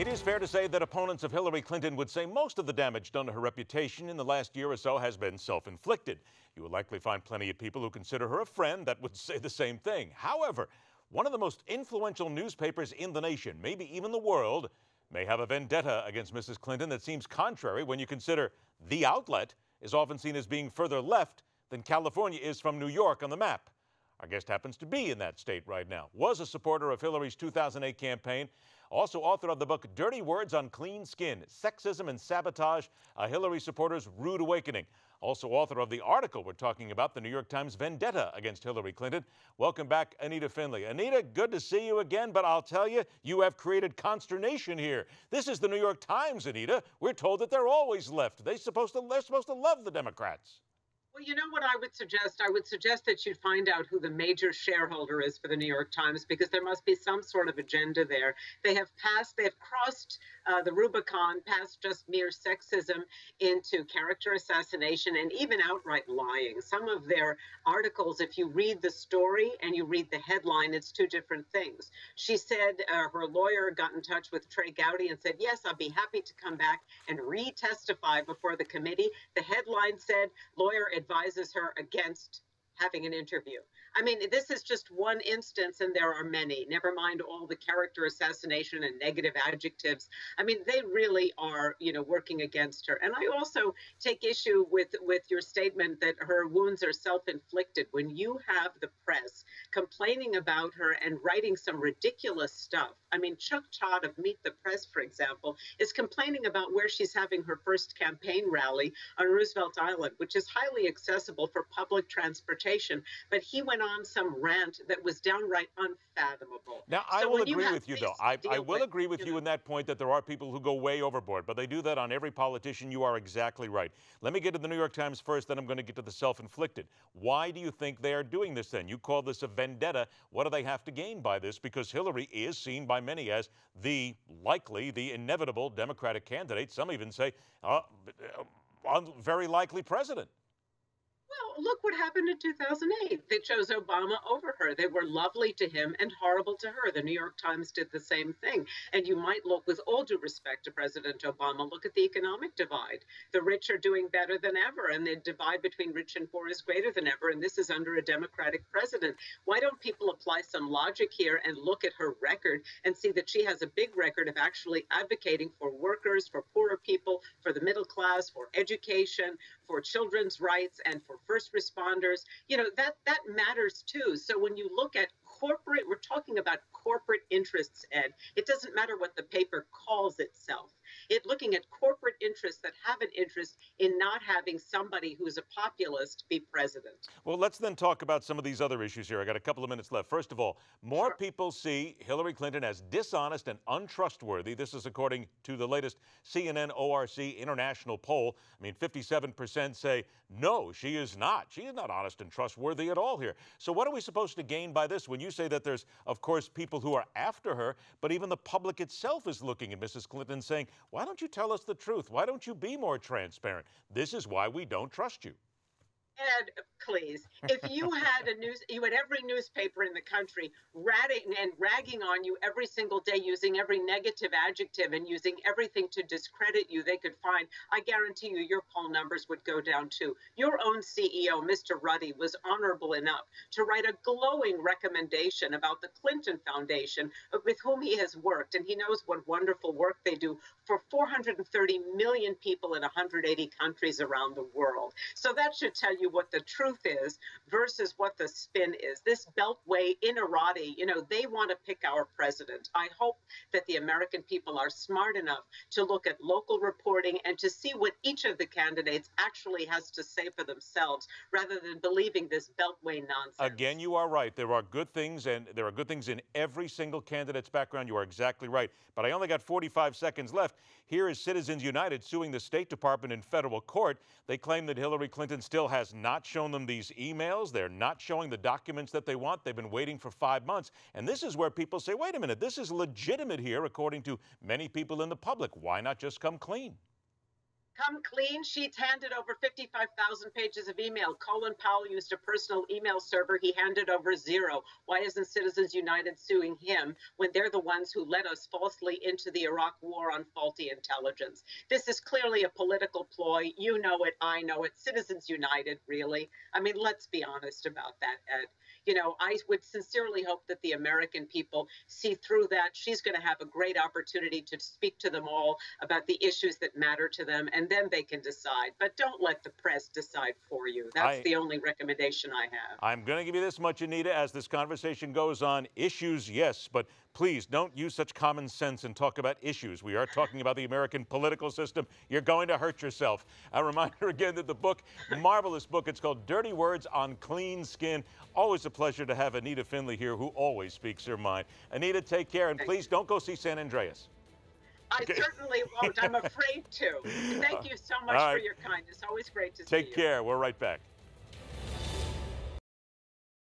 It is fair to say that opponents of Hillary Clinton would say most of the damage done to her reputation in the last year or so has been self-inflicted. You will likely find plenty of people who consider her a friend that would say the same thing. However, one of the most influential newspapers in the nation, maybe even the world, may have a vendetta against Mrs. Clinton that seems contrary when you consider the outlet is often seen as being further left than California is from New York on the map. Our guest happens to be in that state right now, was a supporter of Hillary's 2008 campaign, also author of the book Dirty Words on Clean Skin, Sexism and Sabotage, a Hillary supporter's rude awakening. Also author of the article we're talking about, the New York Times vendetta against Hillary Clinton. Welcome back, Anita Finlay. Anita, good to see you again, but I'll tell you, you have created consternation here. This is the New York Times, Anita. We're told that they're always left. They're supposed to love the Democrats. Well, you know what I would suggest? I would suggest that you find out who the major shareholder is for the New York Times, because there must be some sort of agenda there. They have crossed the Rubicon past just mere sexism into character assassination and even outright lying. Some of their articles, if you read the story and you read the headline, it's two different things. She said her lawyer got in touch with Trey Gowdy and said, yes, I'll be happy to come back and re-testify before the committee. The headline said, lawyer advises her against having an interview. I mean, this is just one instance, and there are many. Never mind all the character assassination and negative adjectives. I mean, they really are, working against her. And I also take issue with your statement that her wounds are self-inflicted. When you have the press complaining about her and writing some ridiculous stuff. I mean, Chuck Todd of Meet the Press, for example, is complaining about where she's having her first campaign rally on Roosevelt Island, which is highly accessible for public transportation. But he went on some rant that was downright unfathomable. Now, I will agree with you, though. I will agree with you in that point that there are people who go way overboard, but they do that on every politician. You are exactly right. Let me get to the New York Times first, then I'm going to get to the self-inflicted. Why do you think they are doing this then? You call this a vendetta. What do they have to gain by this? Because Hillary is seen by many as the inevitable Democratic candidate. Some even say very likely president. Well, look what happened in 2008. They chose Obama over her. They were lovely to him and horrible to her. The New York Times did the same thing. And you might look, with all due respect to President Obama, look at the economic divide. The rich are doing better than ever, and the divide between rich and poor is greater than ever, and this is under a Democratic president. Why don't people apply some logic here and look at her record and see that she has a big record of actually advocating for workers, for poorer people, for the middle class, for education, for children's rights, and for first responders? That matters too. So when you look at corporate, we're talking about corporate interests, Ed. It doesn't matter what the paper calls itself. Looking at corporate interests that have an interest in not having somebody who's a populist be president. Well, let's then talk about some of these other issues here. I got a couple of minutes left. First of all, more people see Hillary Clinton as dishonest and untrustworthy. This is according to the latest CNN ORC international poll. I mean, 57% say, no, she is not. She is not honest and trustworthy at all here. So what are we supposed to gain by this when you say that there's, of course, people who are after her, but even the public itself is looking at Mrs. Clinton saying, why don't you tell us the truth? Why don't you be more transparent? This is why we don't trust you. Ed, please, if you had every newspaper in the country ragging on you every single day, using every negative adjective and using everything to discredit you they could find, I guarantee you your poll numbers would go down too. Your own CEO, Mr. Ruddy, was honorable enough to write a glowing recommendation about the Clinton Foundation, with whom he has worked, and he knows what wonderful work they do for 430 million people in 180 countries around the world. So that should tell you what the truth is versus what the spin is. This Beltway Inerati, they want to pick our president. I hope that the American people are smart enough to look at local reporting and to see what each of the candidates actually has to say for themselves, rather than believing this Beltway nonsense. Again, you are right. There are good things, and there are good things in every single candidate's background. You are exactly right. But I only got 45 seconds left. Here is Citizens United suing the State Department in federal court. They claim that Hillary Clinton still has not shown them these emails. They're not showing the documents that they want. They've been waiting for 5 months. And this is where people say, wait a minute, this is legitimate here, according to many people in the public. Why not just come clean? Come clean. Sheets handed over 55,000 pages of email. Colin Powell used a personal email server. He handed over 0. Why isn't Citizens United suing him when they're the ones who led us falsely into the Iraq war on faulty intelligence? This is clearly a political ploy. You know it. I know it. Citizens United, really. I mean, let's be honest about that, Ed. You know, I would sincerely hope that the American people see through that. She's going to have a great opportunity to speak to them all about the issues that matter to them, and then they can decide. But don't let the press decide for you. That's the only recommendation I have. I'm going to give you this much, Anita, as this conversation goes on. Issues, yes, but please don't use such common sense and talk about issues. We are talking about the American political system. You're going to hurt yourself. A reminder again that the book, marvelous book, it's called Dirty Words on Clean Skin. Always a pleasure to have Anita Finlay here, who always speaks her mind. Anita, take care, and please don't go see San Andreas. I certainly won't. I'm afraid to. Thank you so much for your kindness. Always great to see you. Take care. We're right back.